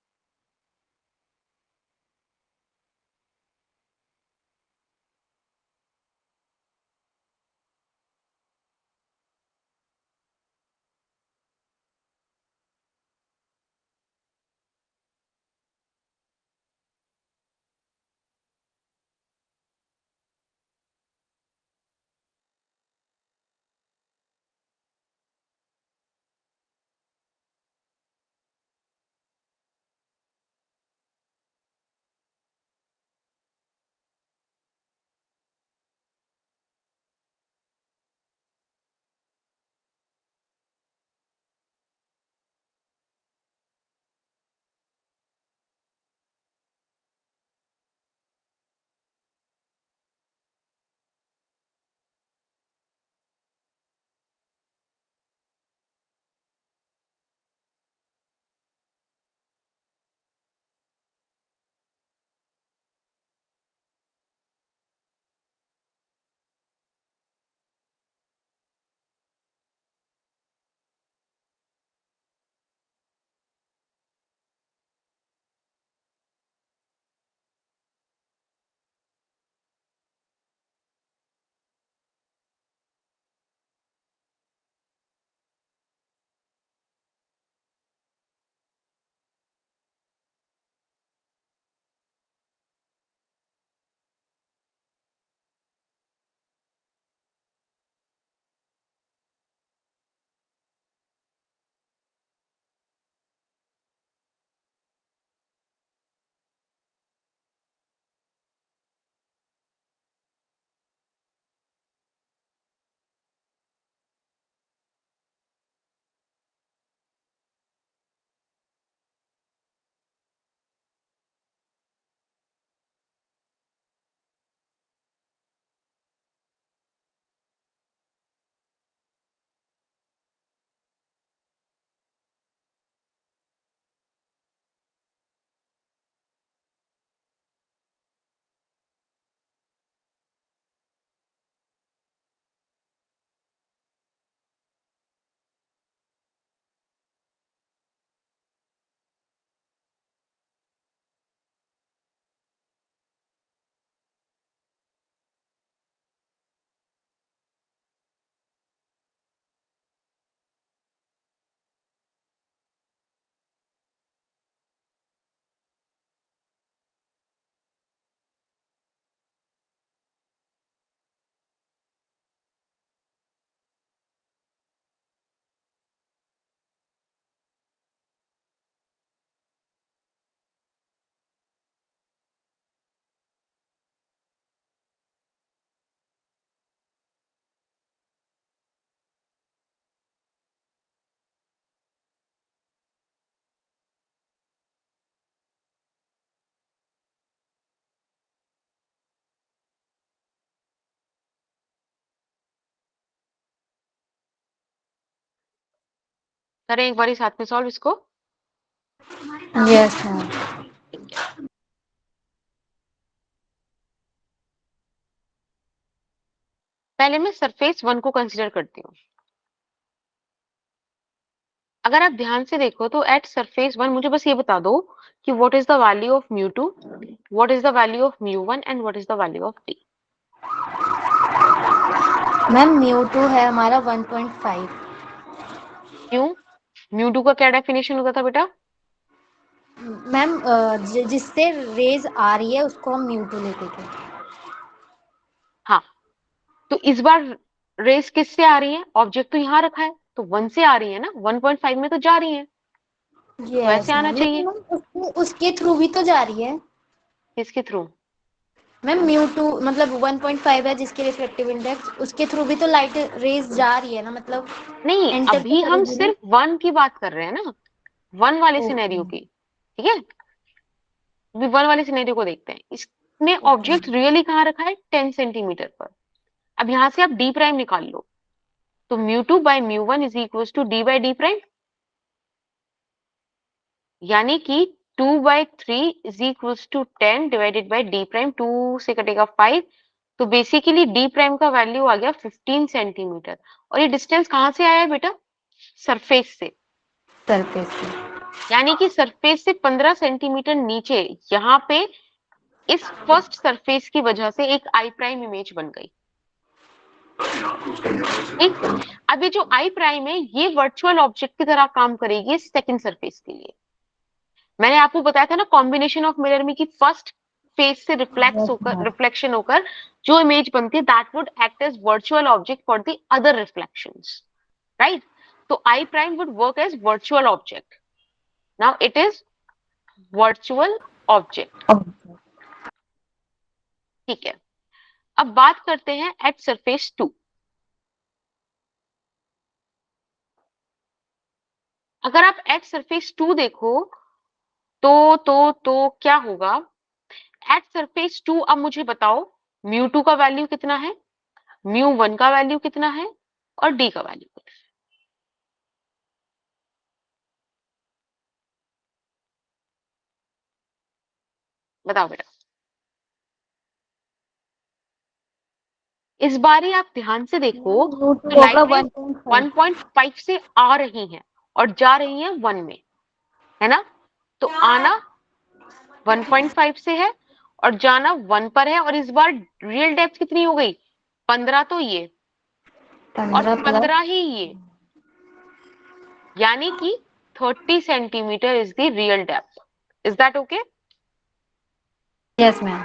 करें एक बारी साथ में सॉल्व इसको। Yes, ma'am. पहले मैं सरफेस 1 को कंसीडर करती हूँ। अगर आप ध्यान से देखो तो एट सरफेस 1 मुझे बस ये बता दो कि what is the value of μ2, what is the value of μ1 and what is the value of d। Ma'am μ2 है हमारा 1.5। क्यों? μ2 का क्या डेफिनेशन होता था बेटा? मैम जिससे रेज आ रही है उसको हम μ2 लेते थे। हाँ, तो इस बार रेस किससे आ रही है? ऑब्जेक्ट तो यहाँ रखा है तो 1 से आ रही है ना, 1.5 में तो जा रही है, तो ऐसे आना चाहिए। उसके थ्रू भी तो जा रही है किसके थ्रू? मैम μ2, मतलब 1.5 है जिसके रिफ्लेक्टिव इंडेक्स, उसके थ्रू भी तो लाइट रेज जा रही है ना, मतलब नहीं, एंटर तो अभी हम करेगी ना। सिर्फ 1 की बात कर रहे हैं ना, 1 वाले सिनेरियो की। ठीक है, अभी 1 वाले सिनेरियो को देखते हैं। इसने ऑब्जेक्ट रियली कहाँ रखा है? 10 सेंटीमीटर पर। अब यहाँ से आप डी प्राइम निकाल लो, तो μ2 by μ1 is equal to D by D prime, यानी कि 2/3 is equal to 10 divided by D prime. 2 से कटेगा 5, तो बेसिकली डी प्राइम का वैल्यू आ गया 15 सेंटीमीटर। और ये डिस्टेंस कहाँ से आया है बेटा? सरफेस से। सरफेस से, यानी कि सरफेस से 15 सेंटीमीटर नीचे यहाँ पे इस फर्स्ट सरफेस की वजह से एक आई प्राइम इमेज बन गई। ठीक, अब ये जो आई प्राइम है ये वर्चुअल ऑब्जेक्ट की तरह काम करेगी सेकंड सरफेस के लिए। मैंने आपको बताया था ना कॉम्बिनेशन ऑफ मिरर में कि फर्स्ट फेस से रिफ्लेक्शन होकर जो इमेज बनती है that would act as virtual object for the other reflections, right? तो I prime would work as virtual object. Now it is virtual object. ठीक है, अब बात करते हैं एट सरफेस 2। अगर आप एट सरफेस 2 देखो तो क्या होगा? एट सरफेस 2 अब मुझे बताओ μ2 का वैल्यू कितना है, μ1 का वैल्यू कितना है और d का वैल्यू कितना है? बताओ बेटा। इस बारी आप ध्यान से देखो तो लाइट रेज 1.5 से आ रही हैं और जा रही हैं 1 में, है ना? तो आना 1.5 से है और जाना 1 पर है। और इस बार रियल डेप्थ कितनी हो गई? 15, तो ये और 15 ही ये, यानी कि 30 centimetre is the real depth. Is that okay? Yes ma'am.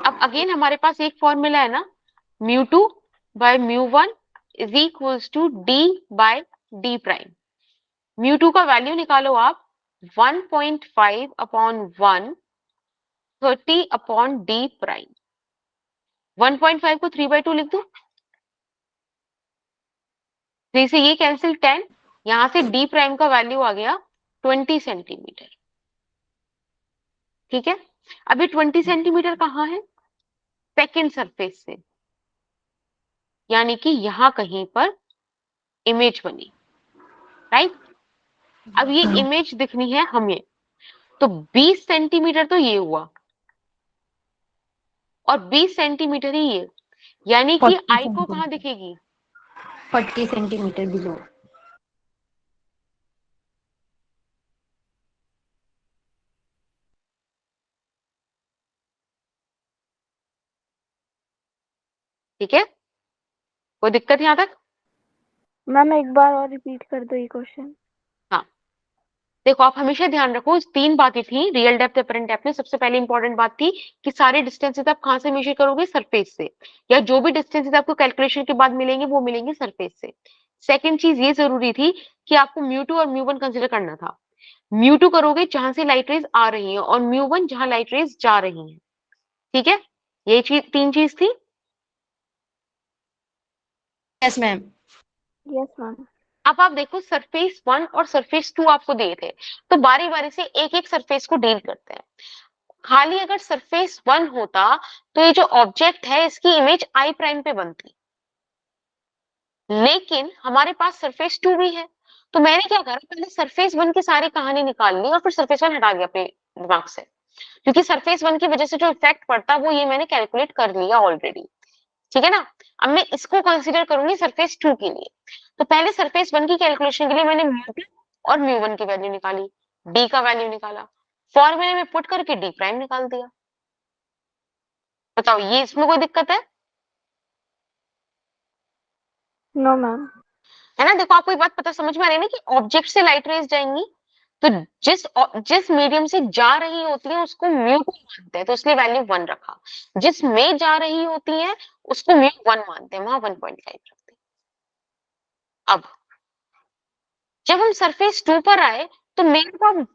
अब अगेन हमारे पास एक फॉर्मूला है ना, μ2 by μ1 is equals to d by d prime. μ2 का वैल्यू निकालो आप, 1.5 अपॉन 1, 30 अपॉन d प्राइम। 1.5 को 3/2 लिख दो, 3 से ये कैंसिल 10, यहां से d प्राइम का वैल्यू आ गया 20 सेंटीमीटर। ठीक है, अभी 20 सेंटीमीटर कहाँ है? सेकेंड सरफेस से, यानी कि यहां कहीं पर इमेज बनी, राइट? अब ये इमेज दिखनी है हमें, तो 20 सेंटीमीटर तो ये हुआ और 20 सेंटीमीटर ही ये, यानी कि आई को कहाँ दिखेगी? 40 सेंटीमीटर बिलो। ठीक है, कोई दिक्कत यहाँ तक? मैम एक बार और रिपीट कर दो ये क्वेश्चन। हाँ, देखो आप हमेशा ध्यान रखो, 3 बातें थी रियल डेप्थ अपरेंट डेप्थ में। सबसे पहले इंपॉर्टेंट बात थी कि सारे डिस्टेंसेस आप कहां से मेजर करोगे? सरफेस से, या जो भी डिस्टेंसेस आपको कैलकुलेशन के बाद मिलेंगे वो मिलेंगे सरफेस से। सेकंड चीज ये जरूरी थी कि आपको μ2 और μ1 कंसिडर करना था। μ2 करोगे जहां से लाइट रेज आ रही है और μ1 जहां लाइट रेज जा रही है। ठीक है, ये चीज 3 चीज थी। Yes ma'am. Yes ma'am. अब आप देखो सरफेस 1 और सरफेस 2 आपको दिए थे, तो बारी बारी से एक एक सरफेस को डील करते हैं। खाली अगर सरफेस 1 होता तो ये जो ऑब्जेक्ट है इसकी इमेज आई प्राइम पे बनती, लेकिन हमारे पास सरफेस 2 भी है, तो मैंने क्या करा, पहले सरफेस 1 की सारी कहानी निकाल ली और फिर सरफेस 1 हटा दिया अपने दिमाग से, क्योंकि सरफेस 1 की वजह से जो इफेक्ट पड़ता वो ये मैंने कैलकुलेट कर लिया ऑलरेडी, ठीक है ना। अब मैं इसको कंसीडर करूंगी सरफेस 2 के लिए। तो पहले सरफेस 1 की कैलकुलेशन के लिए मैंने म्यू2 और म्यू1 की वैल्यू निकाली, डी का वैल्यू निकाला, फॉर्मूले में पुट करके डी प्राइम निकाल दिया। बताओ ये इसमें कोई दिक्कत है? No ma'am. है ना। देखो आपको एक बात पता समझ में आ रही है ना कि ऑब्जेक्ट से लाइट रेज जाएंगी तो जिस मीडियम से जा रही होती है उसको म्यू2 मानते हैं, तो इसलिए वैल्यू 1 रखा। जिस में जा रही होती है उसको म्यू1 मानते हैं, वहां 1.5 रखते हैं। अब जब हम सरफेस 2 पर आए तो मेरे को अब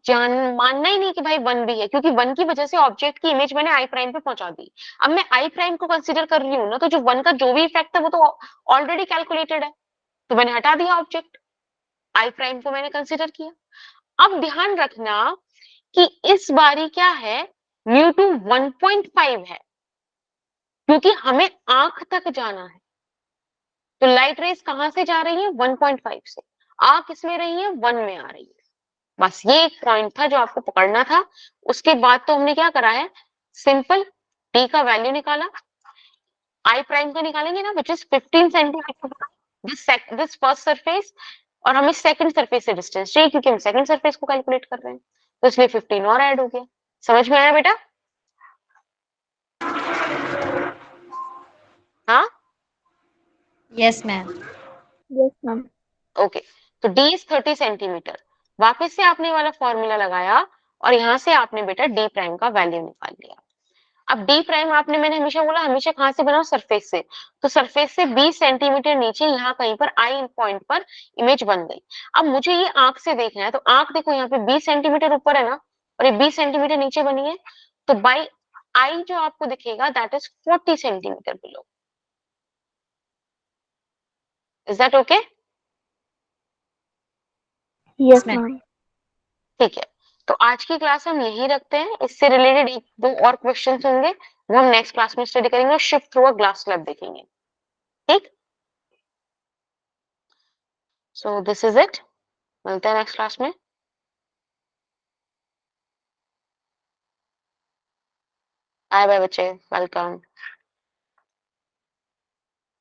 मानना ही नहीं कि भाई 1 भी है, क्योंकि 1 की वजह से ऑब्जेक्ट की इमेज मैंने आई प्राइम पे पहुंचा दी। अब मैं आई प्राइम को कंसीडर कर रही हूँ ना, तो जो 1 का जो भी इफेक्ट है वो तो ऑलरेडी कैलकुलेटेड है, तो मैंने हटा दिया ऑब्जेक्ट, आई प्राइम को मैंने कंसीडर किया। अब ध्यान रखना कि इस बारी क्या है, म्यू2 1.5 है, क्योंकि हमें आंख तक जाना है। तो लाइट रेज कहां से जा रही है? 1.5 से। आ किसमें रही है? 1 में आ रही है। बस ये एक पॉइंट था जो आपको पकड़ना था। उसके बाद तो हमने क्या करा है, सिंपल डी का वैल्यू निकाला, आई प्राइम का निकालेंगे ना, which is 15 centimetre this first surface, और हमें सेकंड सरफेस से डिस्टेंस चाहिए क्योंकि हम सेकंड सरफेस को कैलकुलेट कर रहे हैं, तो इसलिए 15 और ऐड हो गया। समझ में आया बेटा? हाँ yes ma'am. Yes ma'am. Okay. तो डी इज 30 सेंटीमीटर। वापस से आपने वाला फॉर्मूला लगाया और यहां से आपने बेटा डी प्राइम का वैल्यू निकाल लिया। अब डी प्राइम आपने, मैंने हमेशा बोला हमेशा कहां से बनाओ? सरफेस से। तो सरफेस से 20 सेंटीमीटर नीचे यहाँ कहीं पर आई पॉइंट पर इमेज बन गई। अब मुझे ये आंख से देखना है, तो आंख देखो यहाँ पे 20 सेंटीमीटर ऊपर है ना, और ये 20 सेंटीमीटर नीचे बनी है, तो बाई आई जो आपको दिखेगा that is 40 centimetre below. Is that okay? Yes ma'am. Ma'am. ठीक है। तो आज की क्लास हम यही रखते हैं। इससे रिलेटेड एक दो और क्वेश्चंस होंगे वो हम नेक्स्ट क्लास में स्टडी करेंगे और shift through a glass slab देखेंगे। ठीक, सो दिस इज इट। मिलते हैं नेक्स्ट क्लास में। बाय बाय बच्चे, वेलकम।